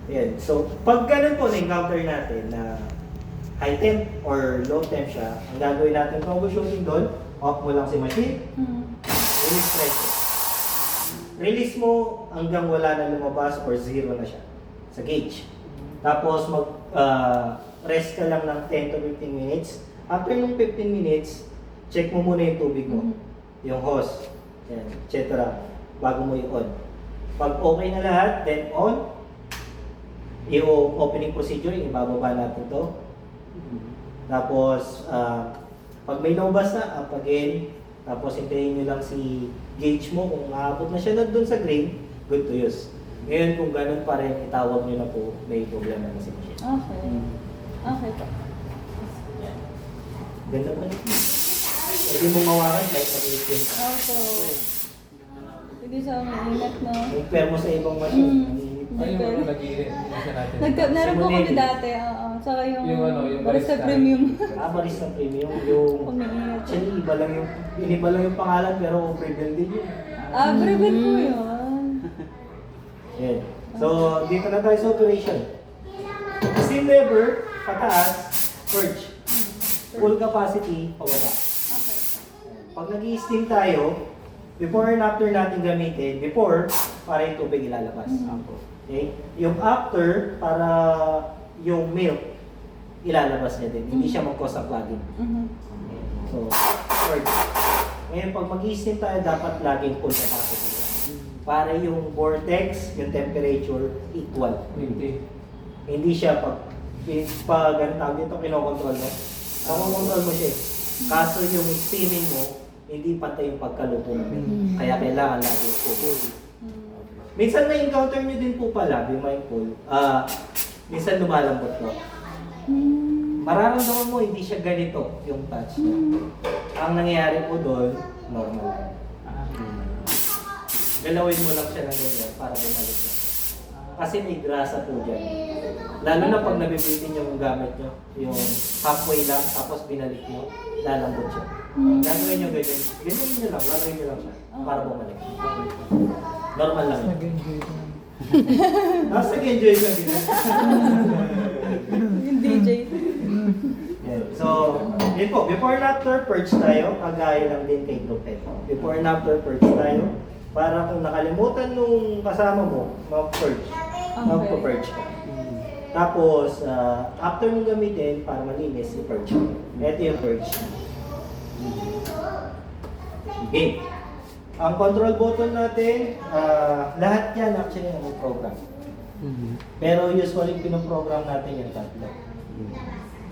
Ayan. So, pag ganun po na-encounter natin na high temp or low temp siya, ang gagawin natin troubleshooting doon, off mo lang si machine, release pressure. Release mo hanggang wala na lumabas or zero na siya sa gauge. Tapos rest ka lang ng 10 to 15 minutes. After ng 15 minutes, check mo muna yung tubig mo, yung hose, etc. bago mo i-on. Pag okay na lahat, then on. Yung opening procedure, ibababa natin to. Tapos, pag may lumabas na, up again. Tapos, hintayin nyo lang si gauge mo. Kung maabot na siya na dun sa grain, good to use. Ngayon, kung ganun pa rin, itawag nyo na po, may problema na si machine. Okay. Okay po. Yan. Ganda pa rin. Pwede mo mawakan kahit mag-iitin ka. Opo. Sige sa umiingat na. Compare mo sa ibang machine. Ay, yung ano, nag-iinit. Meron po kami dati, oo. Saka yung Yung Barista Barista. Premium. Barista Premium, yung Umiingat. actually iba lang yung pangalan pero Prevel din yun. Brevet po yun. Yan. So, dito na tayo sa operation. Steam lever, pataas, purge. Full capacity, pababa. Okay. Pag nag-i-steam tayo, before and after natin gamitin, before, para yung tubig ilalabas. Okay? Yung after, para yung milk, ilalabas niya din. Hindi siya mag-cause of clogging. So, purge. Ngayon, pag mag-i-steam tayo, dapat laging full capacity. Para yung vortex, yung temperature, equal. Hindi siya pag ang tawag dito, kinokontrol mo. Makokontrol mo siya. Kaso yung steaming mo, hindi pantay yung pagkaluto ng milk. Kaya kailangan lagi full. Minsan may encounter nyo din po pala, be mindful. Minsan lumalambot to. Mararamdaman mo, hindi siya ganito yung touch niya. Ang nangyayari po doon, normal. Galawin mo lang siya ng ganyan para bumalik na. Kasi may grasa po dyan. Lalo na pag nabibitin yung gamit nyo, yung halfway lang, tapos binalik mo, lalambot siya. Gagawin nyo ganyan. Ganyan nyo lang, lalawin nyo lang siya para bumalik. Normal lang. Tapos nag-enjoy ka din. Yung DJ. Yeah. So, yun po, before and after purge tayo, kagaya lang din kay group head. Before and after purge tayo, para kung nakalimutan nung kasama mo, mag-purge. Mag-purge ka. Tapos, after nung gamitin, para malinis, i-purge. Ito yung purge. Okay. Ang control button natin, lahat yan actually ang program. Pero usually pinoprogram natin yung tatlo.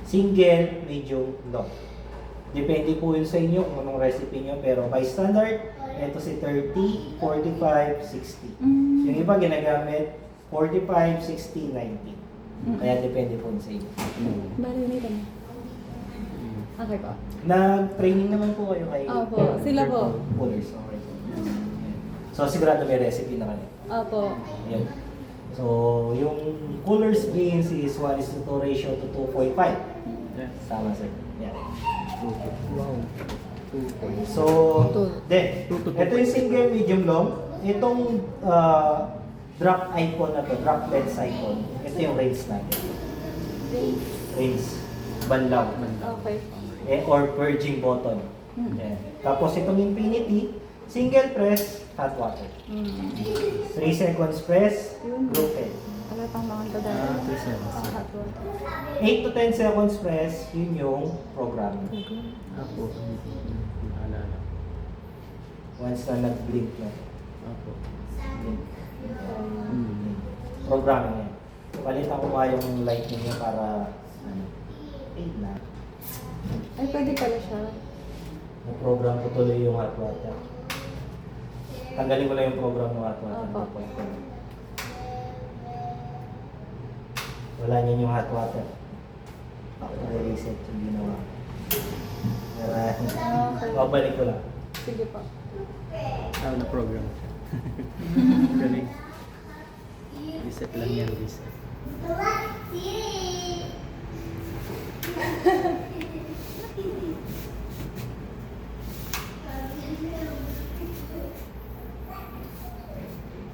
Single, medium, long. Depende po yun sa inyo kung anong recipe nyo. Pero by standard, ito si 30, 45, 60. Yung iba ginagamit 45, 60, 90. Kaya depende po yun sa inyo. Bali, nito na. Okay po. Nag-training naman po kayo kay Opo, sila po. Pullers. Okay. So sigurado may recipe na kayo. Opo. Yan. So yung coolers beans is 1:2 ratio to 2.5. Tama sir. Yan. Wow. So, ito yung single medium long. Itong drop icon na to, drop lens icon. Ito yung range natin. Range. Banlaw. Okay. Or purging button. Yan. Tapos itong infinity, single press, hot water. 3 seconds press, group head. Wala pang mga tadala. 8 to 10 seconds press, yun yung programming. Apo. Naalala. Once na nag-blink na. Apo. Blink. Programming yan. Palitan ko nga yung light niya para na. Ay, pwede pala siya. Program ko tuloy yung hot water. Tanggalin ko lang yung program ng hot water. Opo. Wala niyan yung hot water. Ako reset yung ginawa. Okay. Babalik ko lang. Sige po. Na-program siya. Galing. Reset lang yan, reset.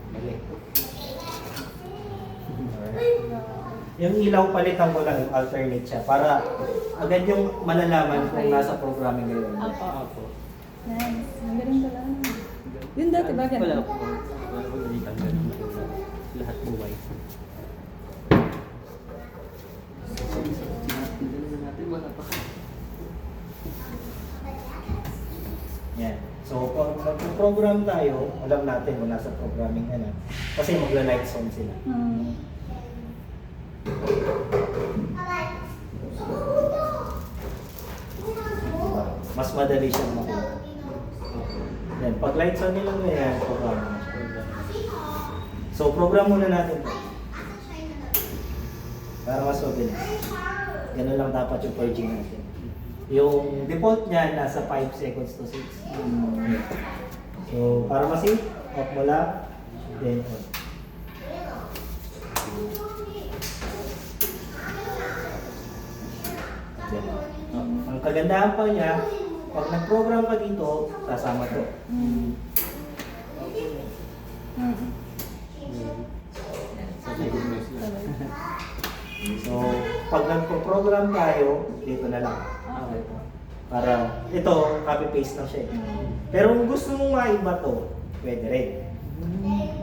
Balik. Alright. Yung ilaw palitan ko lang, yung alternate siya, para agad yung malalaman kung nasa programming ngayon. Apo. Apo. Nice. Ang galing pala. Yung dati ba ganun? Wala po. Wala po nalitan ganun po. Lahat po white. Sinatanggalan natin, wala pa. Yan. So, pag mag-program tayo, alam natin kung nasa programming na na. Kasi magla-light zone sila. Diba? Mas madali siyang makuha. Yan. Pag light zone nila ngayon, program na siya. So, program muna natin to. Para mas mabilis. Ganun lang dapat yung purging natin. Yung default niya nasa 5 seconds to 6. So, para ma-save, off mo lang, then on. Then, ang kagandahan pa niya, pag nag-program ka dito, sasama to. So, pag nagpo-program tayo, dito na lang. Okay. Para, ito, copy-paste lang siya eh. Pero kung gusto mong maiba to, pwede rin.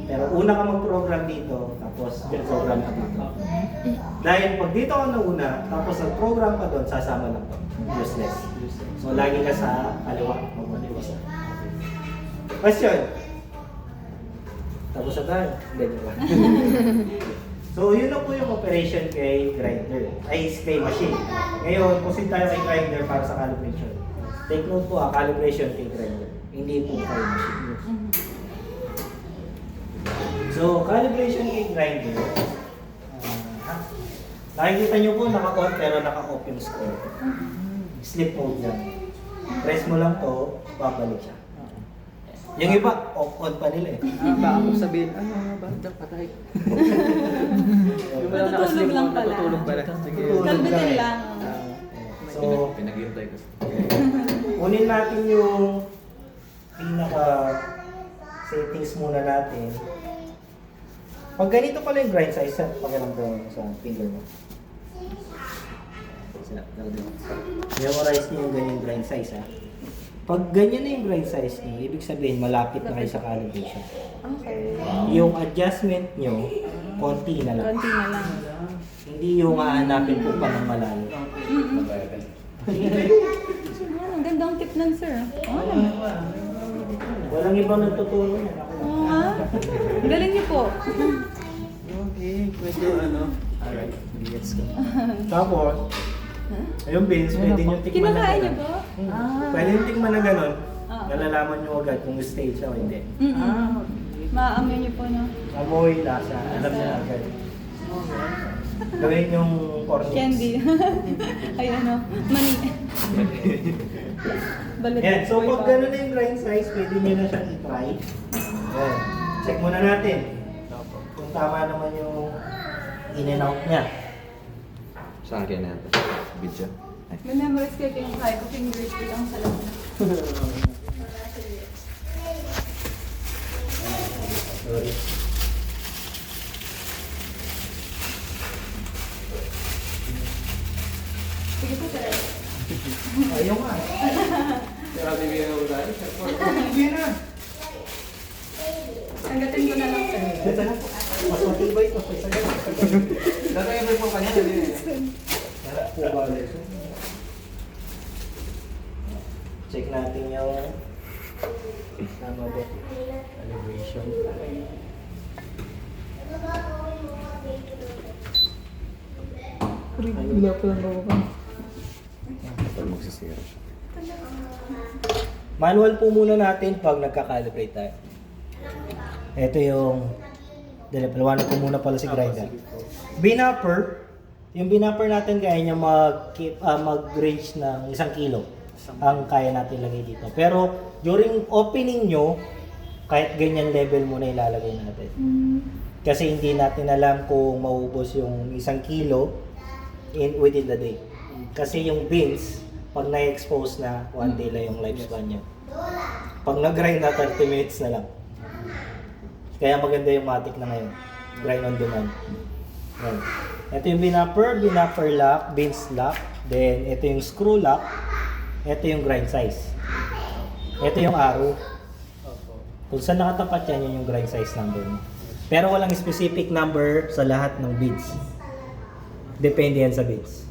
Pero una ka mag-program dito, tapos program ka dito. Dahil pag dito ka nauna, tapos nag-program ka doon, sasama lang to. Useless. So, lagi ka sa kaliwa. Magmaliwa sa. Question? Tapos na tayo? Hindi, diba? So, yun na po yung operation kay grinder. Ay, kay machine. Ngayon, proceed tayo kay grinder para sa calibration. Take note po, calibration kay grinder. Hindi po kay machine. So, calibration kay grinder. Nakikita nyo po, naka-on pero naka-off yung score. Sleep mode lang. Press mo lang to, babalik siya. Yung iba, off-on pa nila eh. Baka ako sabihin, ba? Patay. Yung wala Natutulog nakasleep lang mo, pala. natutulog pala. Sige. Kalbitin lang. So, Pinaghintay ko. unin natin yung pinaka settings muna natin. Pag ganito pala yung grind size, pakiramdam mo sa finger mo. Memorize niyo yung ganyan grind size ha. Pag ganyan na yung grind size niyo, ibig sabihin malapit na kayo sa calibration. Okay. Yung adjustment niyo, konti na lang. Konti na lang. Hindi yung hahanapin po pa ng malayo. Ayan, ang gandang tip ng sir. Oo naman. Walang ibang nagtutulong yan. Oo nga. Galing niyo po. Okay, pwede ano. Alright, let's go. Tapos, yung beans, pwede nyo tikman na Kinakain niyo gano'n. po? Pwede nyo tikman na gano'n. Ah. Nalalaman nyo agad kung stage siya o hindi. Okay. Maamoy niyo po, no? Amoy, lasa, alam nyo agad. Gawin yung cornix. Candy. Ay, ano? Mani. Balot. Yan, so pag gano'n na yung grind size, pwede nyo na siyang i-try. Yan. Check muna natin kung tama naman yung in and out niya. Saan kaya natin? Video? Ay. May memorize kayo yung kaya ko fingers ko lang sa loob. Sorry. Sige po, sir. Ayaw nga. Kaya bibigyan ko tayo. Sige na. Anggatin ko na lang, sir. Ganda na po. Mas matibay to. Sa Tatay po kanya, sabi niya. check natin yung tama ba? Calibration. Wala pa lang ako. Para magsisira siya. Manual po muna natin pag nagka-calibrate tayo. Ito yung paliwanag ko muna pala si grinder. Binupper, yung binupper natin kaya niya mag-range ng 1 kilo ang kaya natin lagay dito. Pero during opening nyo, kahit ganyan level muna ilalagay natin. Kasi hindi natin alam kung maubos yung 1 kilo within the day. Kasi yung beans, pag na-expose na, 1 day lang yung lifespan niya. Pag nag-grind na, 30 minutes na lang. Kaya maganda yung matic na ngayon. Grind on demand. Yan. Ito yung binupper lock, beans lock. Then, ito yung screw lock. Ito yung grind size. Ito yung arrow. Opo. Kung saan nakatapat yan, yun yung grind size number mo. Pero walang specific number sa lahat ng beads. Depende yan sa beads.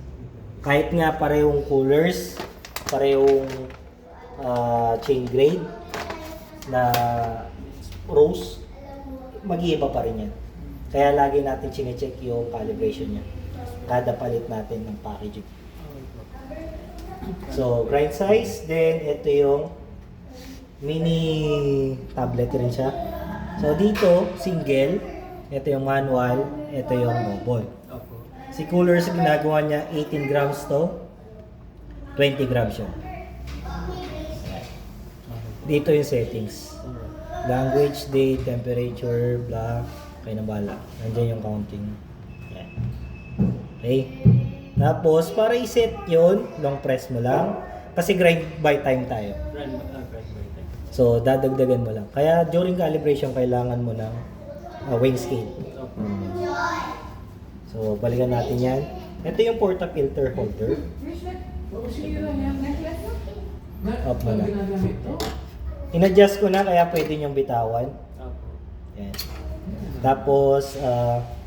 Kahit nga parehong coolers, parehong chain grade na rose, mag-iiba pa rin yan. Kaya lagi natin chinecheck yung calibration niya. Kada palit natin ng packaging. So, grind size, then ito yung mini tablet rin siya. So, dito, single, ito yung manual, ito yung mobile. Opo. Si coolers, ginagawa niya 18 grams to 20 grams siya. Dito yung settings. Language, date, temperature, blah, kayo na bala. Nandiyan yung counting. Yan. Okay. Tapos, para i-set yun, long press mo lang. Kasi grind by time tayo. Grind by time. So, dadagdagan mo lang. Kaya, during calibration, kailangan mo ng weighing scale. Opo. So, balikan natin yan. Ito yung porta-filter holder. Up mo na. In-adjust ko na, kaya pwede niyong bitawan. Opo. Yan. Tapos,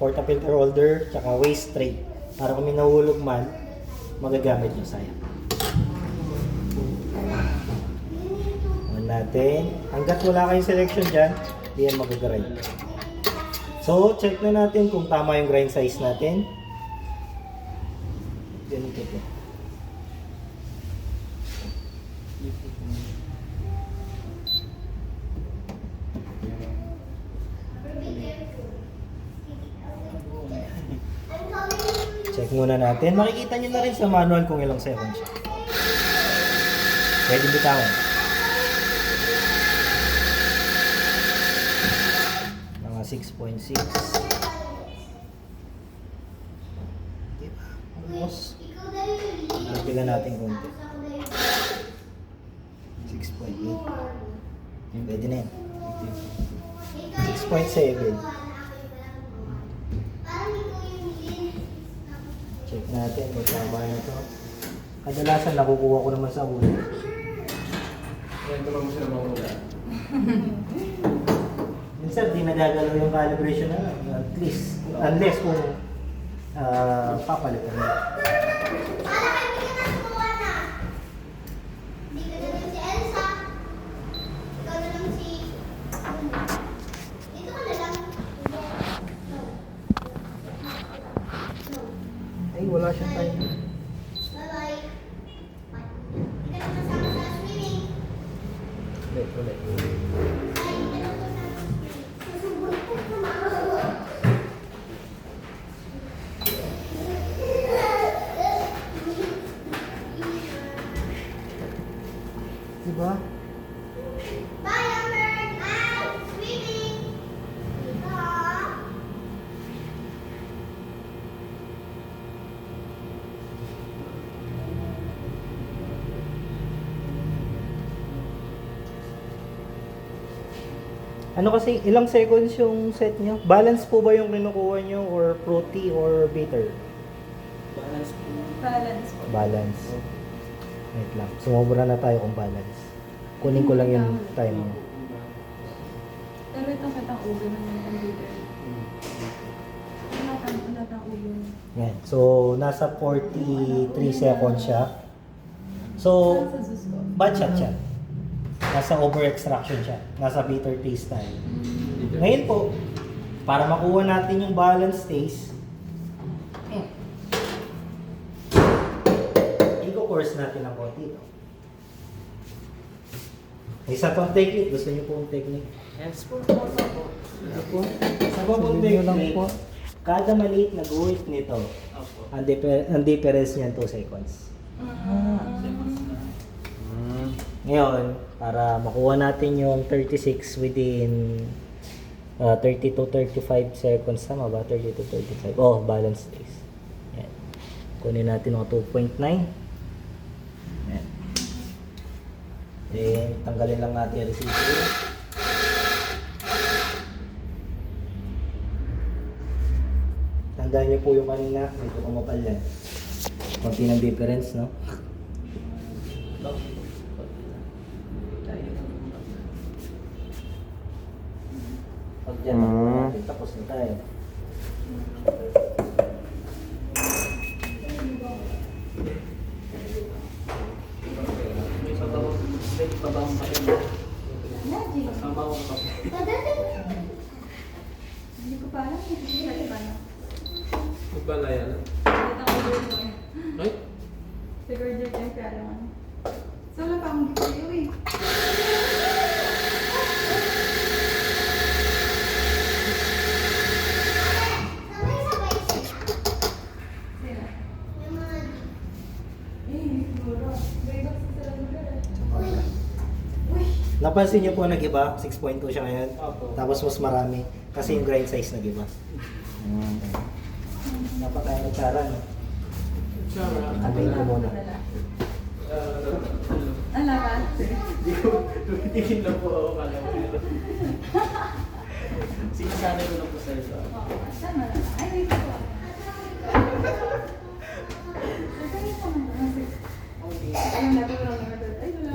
porta-filter holder, tsaka waist tray. Para kung may nahulog man, magagamit nyo sayang. On natin. Hanggat wala kayong selection dyan, hindi yan mag-grind. So, check na natin kung tama yung grind size natin. Ganito po. Check muna natin. Makikita nyo na rin sa manual kung ilang seconds siya. Pwede bitawan. Mga 6.6. Diba? Almost. Napilan natin konti. 6.8. Pwede na yan. 6.7. Check natin kung tama na ito. Kadalasan nakukuha ko naman sa ulo. Ito lang mo sila mawala. Minsan di nagagalaw yung calibration na at least. Unless kung papalitan mo. Ay, wala siyang time. Ulit. Diba? Ano kasi, ilang seconds yung set nyo? Balance po ba yung kinukuha nyo or fruity or bitter? Balance po. Balance po. Balance. Wait lang. Sumobra na tayo kung balance. Kunin ko lang yung time mo. Pero itong kitang ulo ng computer. Wala tang ulo. Yan. So, nasa 43 seconds siya. So, Sa susko. bad shot siya. Nasa over-extraction siya. Nasa bitter taste tayo. Ngayon po, para makuha natin yung balance taste, i-course natin ang konti ito. Isa pang technique. Gusto niyo po ang technique? Yes po. Ito po. Sa pong technique, kada maliit na guhit nito, Opo. ang difference niyan 2 seconds. Ngayon, para makuha natin yung 36 within 30 to 35 seconds, tama ba? 30 to 35. Oh, balance taste. Yan. Kunin natin ang 2.9. Yan. Then, tanggalin lang natin yung receiver. Tandaan niyo po yung kanina, medyo kumapal yan. Konti ng difference, no? Pag yan, natin, tapos na tayo. Hindi ko pa alam. Hindi ko pa alam. Magpalayan. Nakita ko dito eh. Ay? Siguro dito yung kaya naman. So, wala pa akong giveaway eh. Sino? Siguro. May box sa sarang lugar eh. Uy! Napansin niyo po nag-iba, 6.2 siya ngayon. Opo. Tapos mas marami. Kasi yung grind size nag-iba. Napakaya ng tsara, no? Tsara. Abay ko muna. Ala ka? Hindi ko, tumitingin na po ako kala ko. Sinasanay ko lang po sa iyo. Oo, tama na. Ay, wait ko. Sasabihin ko naman. Ayun, natural na natural. Ay, wala.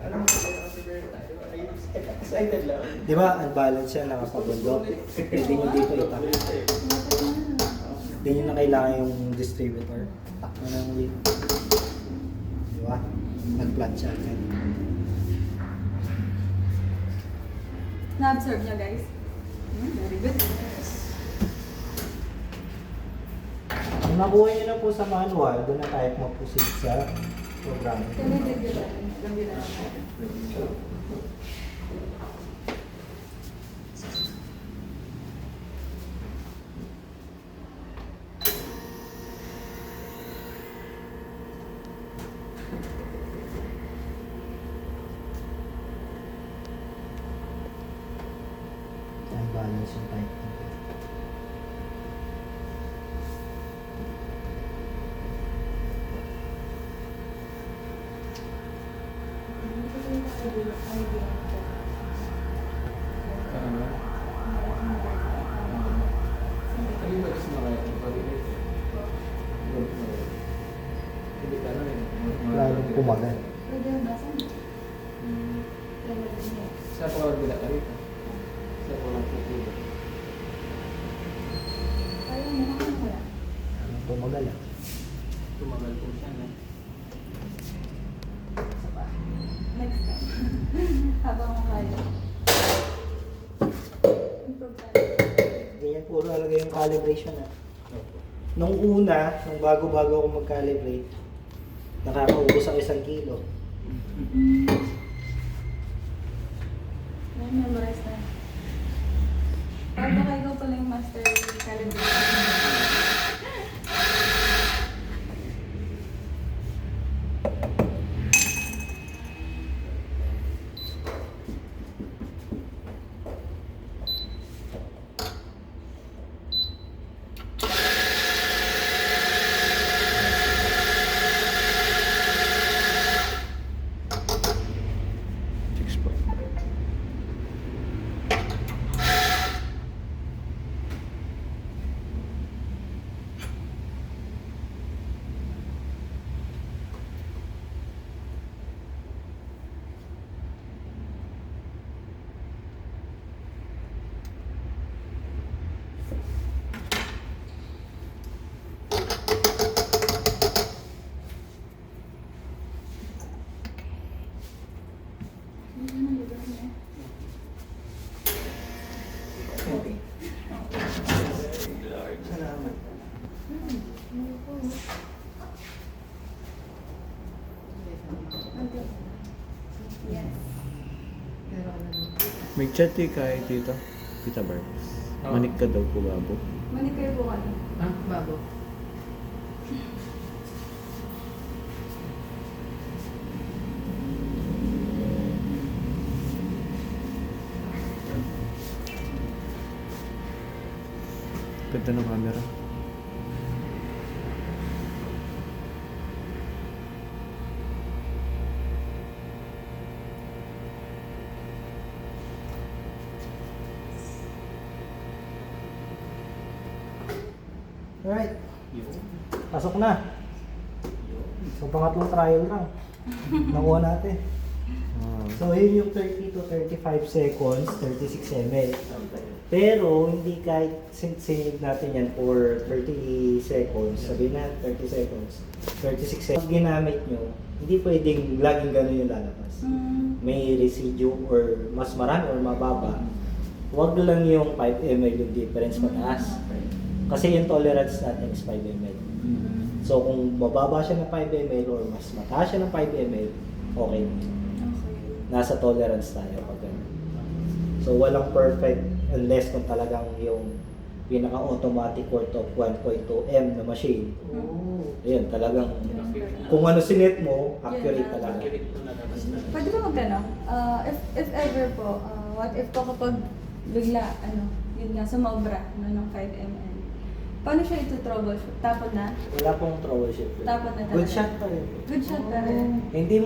Alam mo kung ano si Berta? Excited lang. Di ba, unbalance siya, nakapagundok. Hindi nyo dito itak. Hindi nyo na kailangan yung distributor. Tak mo ng wheel. Di ba? Nag-flat siya. Na-observe niyo, guys. Very good. Kung nakuha nyo na po sa manual, doon na tayo mag-proceed sa program. Kami video natin. Gambira natin. Unbalance yung type. Ano? Ay, bagus na kayo. Hindi ka na rin. Lalong pumagal. Pwede yung basa mo. Sa pawag bila ka rito. Sa pawag po po. Kaya mo naman wala. Lalong pumagal ah. Tumagal po siya na. Next time. Habang mo kaya. Improve tayo. Ganyan po talaga yung calibration ah. Nung una, nung bago-bago ako mag-calibrate, nakakaubos ako 1 kilo. May memorize na. Pag baka ikaw pala yung master calibration. Okay. Salamat. Yes. May chat eh kay tita. Tita Barbs. Manik ka daw po babo. Manik kayo po kami. Ah, bago. Ganda ng camera. Alright. Pasok na. So, pangatlong trial lang. Nakuha natin. So, yun yung 30 to 35 seconds, 36 ml. Pero, hindi kahit sinip natin yan for 30 seconds, sabihin na 30 seconds, 36 seconds. Pag ginamit nyo, hindi pwedeng laging gano'n yung lalabas. May residue or mas marami or mababa. Huwag lang yung 5 ml yung difference mataas. Kasi yung tolerance natin is 5 ml. So, kung mababa siya ng 5 ml or mas mataas siya ng 5 ml, okay. Nasa tolerance tayo pag ganun. So, walang perfect unless kung talagang yung pinaka-automatic worth of 1.2 M na machine. Ayun, talagang kung ano sinet mo, accurate talaga. Pwede ba magtanong? If ever po, what if po kapag bigla, yun nga, sumobra ng 5 ml, paano siya ito-troubleshoot? Tapon na? Wala pong troubleshoot. Tapon na talaga? Good shot pa rin. Good shot pa rin. Hindi.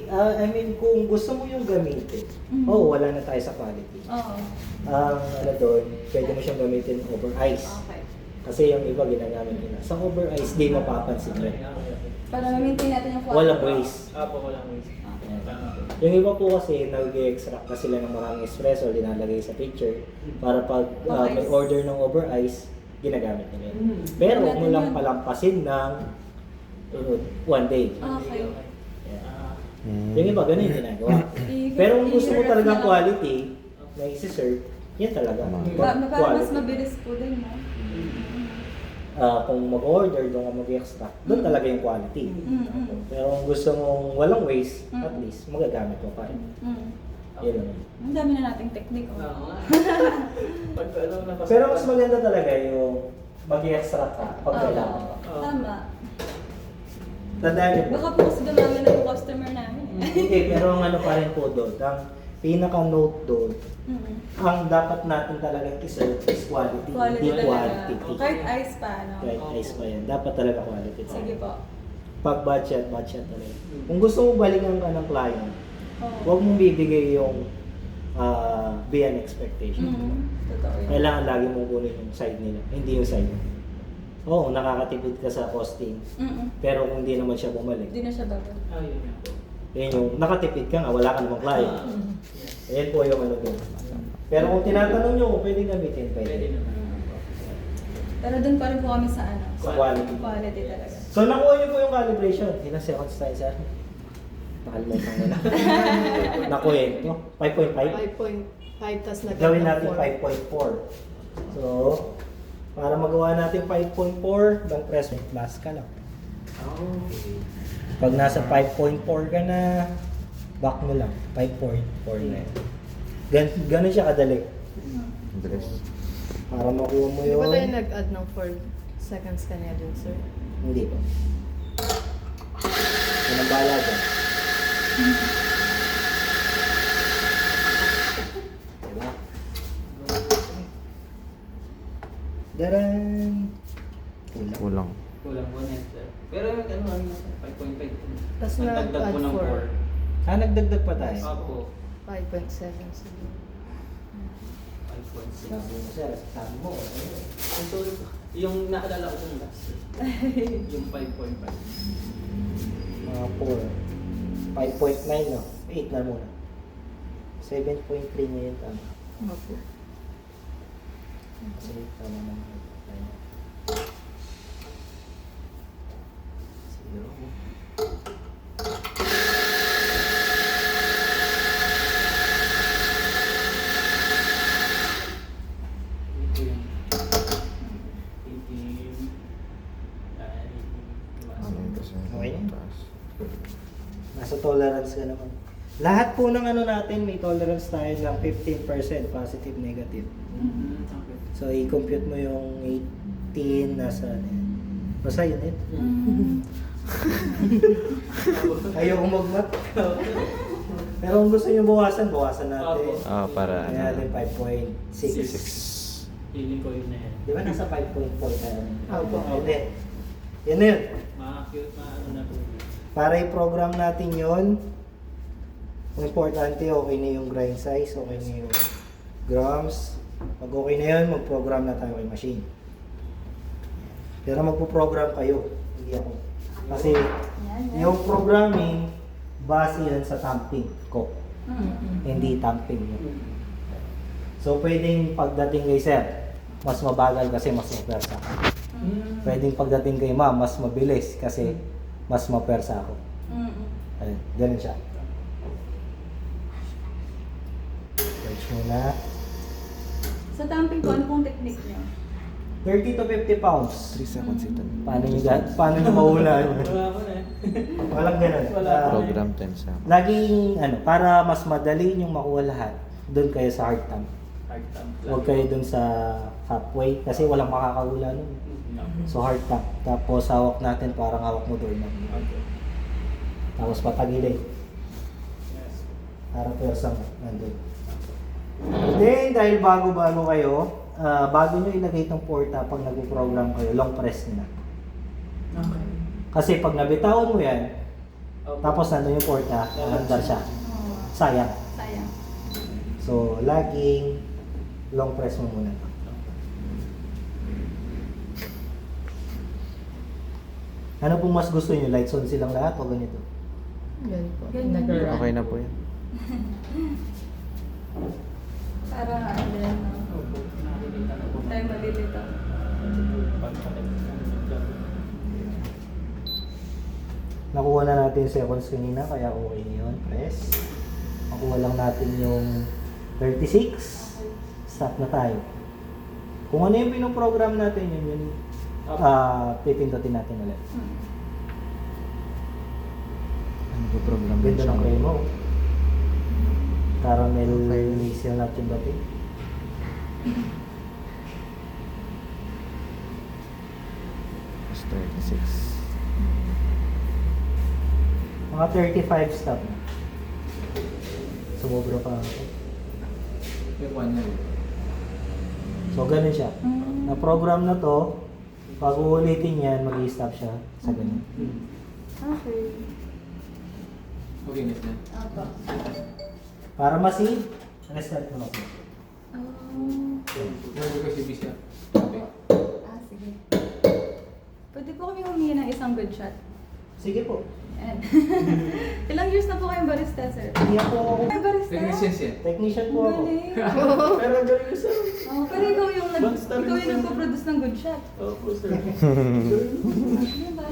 I mean, kung gusto mo yung gamitin, wala na tayo sa quality. Oo. Ano doon, pwede mo siyang gamitin over ice. Okay. Kasi yung iba ginagamit nila. Sa over ice, di mapapansin mo. Para ma-maintain natin yung quality. Walang waste. Walang waste. Yung iba po kasi, nag-extract na sila ng maraming espresso, linalagay sa picture, para pag may order ng over ice, ginagamit nila yun. Pero huwag mo lang palampasin ng 1 day. Okay. Yung iba, ganun yung ginagawa. Pero kung gusto mo talagang quality, na isi-serve, yan talaga. Para mas mabilis po din, no? Kung mag-order, doon ka mag-extract, doon talaga yung quality. Pero kung gusto mong walang waste, at least, magagamit mo pa rin. Yun lang. Ang dami na nating technique. Pero mas maganda talaga yung mag-extract ka pag kailangan pa. Tama. Tandaan niyo po. Baka po kasi dumami na yung customer namin. Hindi, pero ang ano pa rin po doon, ang pinaka-note doon, ang dapat natin talagang i-serve is quality, hindi talaga. quantity. Kahit ice pa, no? Kahit ice pa yan, dapat talaga quality. Sige po. Pag budget talaga. Kung gusto mo balikan ka ng client, Oo. huwag mong bibigay yung beyond expectation. Totoo yun. Kailangan lagi mong kunin yung side nila, hindi yung side mo. Oo, nakakatipid ka sa costing. Pero kung hindi naman siya bumalik, Hindi na siya babalik. yan yung nakatipid ka nga, wala ka namang client. Ayan po yung ano doon. Pero kung tinatanong nyo kung pwede gamitin, pwede. Pero doon pa rin po kami sa Sa quality. Quality talaga. So nakuha nyo po yung calibration. Ilang seconds tayo sir? Nakalimutan ko na. Nakuwento. 5.5? 5.5 tas nag Gawin natin 5.4. So, para magawa natin 5.4, long press plus ka lang. Pag nasa 5.4 ka na, back mo lang. 5.4 na yun. Ganun siya kadali. Dress. Para makuha mo Di yun. ba tayo nag-add ng 4 seconds kanina dun, sir? Hindi pa. Yan ang bahala dyan. Diba? Daran! Kulang. Kulang. Kulang po net, sir. Pero ano 5.5. Tas Nagdagdag nag-add po ng 4. Nagdagdag pa tayo. Opo. 5.7 siguro. 5.6. Sabi mo sir, sabi mo. Ang sorry po. Yung naalala ko yung last, sir. Yung 5.5. Mga 4. 5.9 no? 8 na muna. 7.3 ngayon tama. Opo. Kasi tama na. Siguro. Ito yung 18. Okay na. Nasa tolerance ka naman. Lahat po ng ano natin, may tolerance tayo ng 15% positive, negative. Okay. So, i-compute mo yung 18 nasa ano yan. Basta yun eh. Ayaw kong mag-math. Pero kung gusto nyo bawasan, bawasan natin. Para Kaya natin 5.6. 6. Feeling ko yun na yan. Di ba nasa 5.4 tayo? Opo. Yun eh. Yan na yun. Ma-cute, ma-ano na po. Para i-program natin yon. Ang importante, okay na yung grind size, okay na yung grams. Pag okay na yun, mag-program na tayo kay machine. Pero magpo-program kayo, hindi ako. Kasi Yan, yan. yung programming, base yan sa thumping ko. Mm. Hindi thumping mo. So, pwedeng pagdating kay sir, mas mabagal kasi mas mapersa ako. Pwedeng pagdating kay ma'am, mas mabilis kasi mas mapersa ako. Mm. Ayun, ganun siya. Search muna. Sa tamping po, ano pong technique niyo? 30 to 50 pounds. 3 seconds ito. Paano nyo mahulaan? Wala ko na eh. Walang ganun. Wala. Program 10 sa. Laging, para mas madali nyo makuha lahat, doon kayo sa hard thumb. Hard thumb. Huwag kayo doon sa halfway kasi walang makakahula nun. So hard thumb. Tapos hawak natin parang hawak mo doorknob. Okay. Tapos patagilid. Yes. Para persang nandun. Then, dahil bago-bago kayo, bago nyo ilagay itong porta pag nag-program kayo, long press nyo na. Okay. Kasi pag nabitawan mo yan, Okay. tapos nandun yung porta, andar siya. Oh, Sayang. sayang. So, laging long press mo muna. Ano pong mas gusto nyo? Lights on silang lahat o ganito? Yan po. Ganyan. Nag-run. Okay na po yan. Para ano din, no? Opo, nakikita na po. Tayo malilito. Nakuha na natin yung seconds kanina, kaya okay na yun. Press. Nakuha lang natin yung 36. Stop na tayo. Kung ano yung pinoprogram natin, yun pipindutin natin ulit. Hmm. Ano po program Ganda ng kayo mo. Caramel Okay. hazelnut yung dati. Mas 36. Mga 35 stop na. Sumobra pa ako. Yung one na yun. So, ganun siya. Mm. Na-program na to, pag uulitin yan, mag-i-stop siya sa ganun. Okay. Okay, next na. Opo. Para ma-save, restart mo ako. Oh. Nandito ko si Bisha. Okay. Ah, sige. Pwede po kami humingi ng isang good shot. Sige po. Ayan. Ilang years na po kayong barista, sir? Hindi ako Ay, barista? Technicians yan. technician po Ang ako. galing. Pero galing yun, sir. Oh, pero ikaw yung Backstab ikaw yun, yung sir. nagpo-produce ng good shot. Opo, sir. Diba?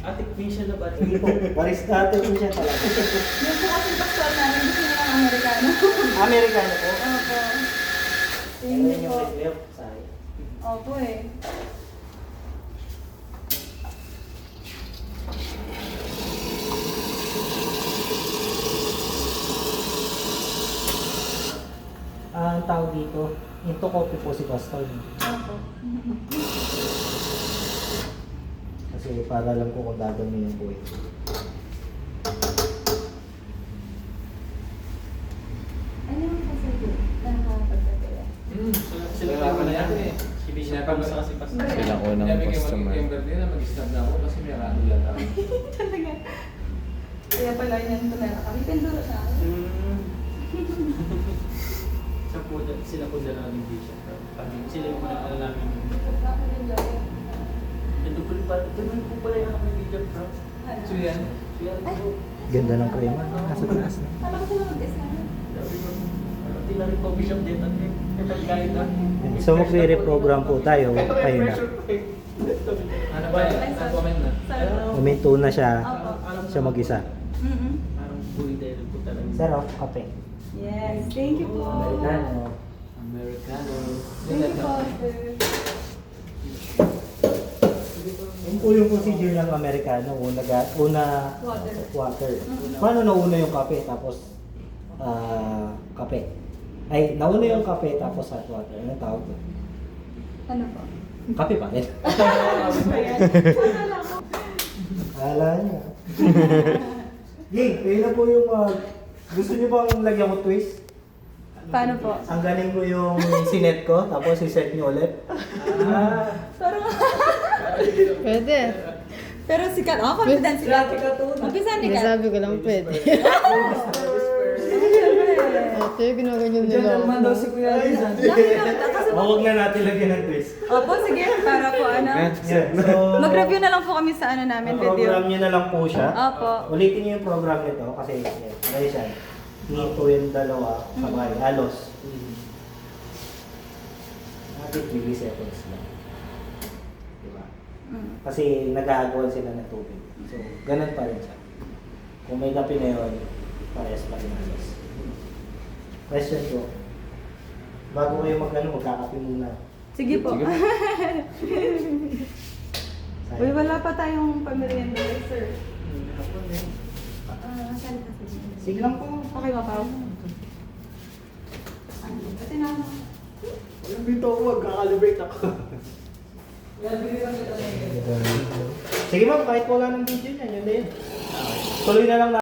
Technician na ba? Hindi po. Barista technician talaga. Yung po kasi pastor namin, gusto niya ng Amerikano. Amerikano po. Opo. Ayun Thank you yung po. red milk. Sorry. Opo eh. Ang tawag dito, into coffee po si Pastor. Opo. Kasi para lang po kung dadami yung buhay. Ano yung kasagot? Nakakapagkakaya. Sila pa pala yan eh. Si Bisha pa sa kasi pas. Silang unang customer. Yung birthday na mag-stop na ako kasi may rado yata ako. Talaga. Kaya pala yan tumera kami. Penduro sa akin. Sila po dala ng Bisha. Sila yung mga alam namin. Ito po pala yung aking video, bro. So yan. Ganda ng crema. Nasa taas na. Alam ko lang mag-isa. Tinari ko Bishop din at kahit na. So magre-reprogram po tayo. Kayo na. Ano ba yan? Ang comment na. Uminto na siya. Opo. Siya mag-isa. Mm-mm. Parang buhay dahil po talaga. Sir, oh, kape. Yes, thank you po. Americano. Americano. Thank you po, sir. Yung po yung procedure ng Americano. Una Water. water. Paano nauna yung kape tapos kape? Ay, nauna yung kape tapos hot water. Anong tawag doon? Ano po? Kape pa rin. Ayan. Akala ko. Akala niya. Yay, kayo na po yung gusto niyo bang lagyan ko twist? Paano po? Ang galing ko yung sinet ko, tapos i-set niyo ulit. Parang... Pwede. Pero sikat. Oh, confident sikat. Umpisa ni Kat. Sabi ko lang pwede. Siyempre. Opo. Ate, ginaganyan nila Gentleman daw si ako. Kuya Rizan. Kasi Huwag na natin lagyan ng twist. Opo, sige, para po ano. Yan. So, Mag-review na lang po kami sa ano namin, video. program nyo na lang po siya. Opo. Ulitin nyo yung program nito kasi yan. Dahil siya. Nito yung dalawa. Sabay. Halos. Natin 3 seconds lang. Diba? Mm. Kasi nag-aagawan sila ng tubig. So, ganun pa rin siya. Kung may kape na yun, parehas pa rin halos. Question ko. Bago kayo magkakape muna. Sige po. Sige. Uy, wala pa tayong pamerienda, sir. Saan kasi? Sige lang po. Okay, mapaw. Kasi na, Walang bito ako, magkakalibrate ako. Sige ma'am, kahit wala ng video niyan, yun na yun. Tuloy na lang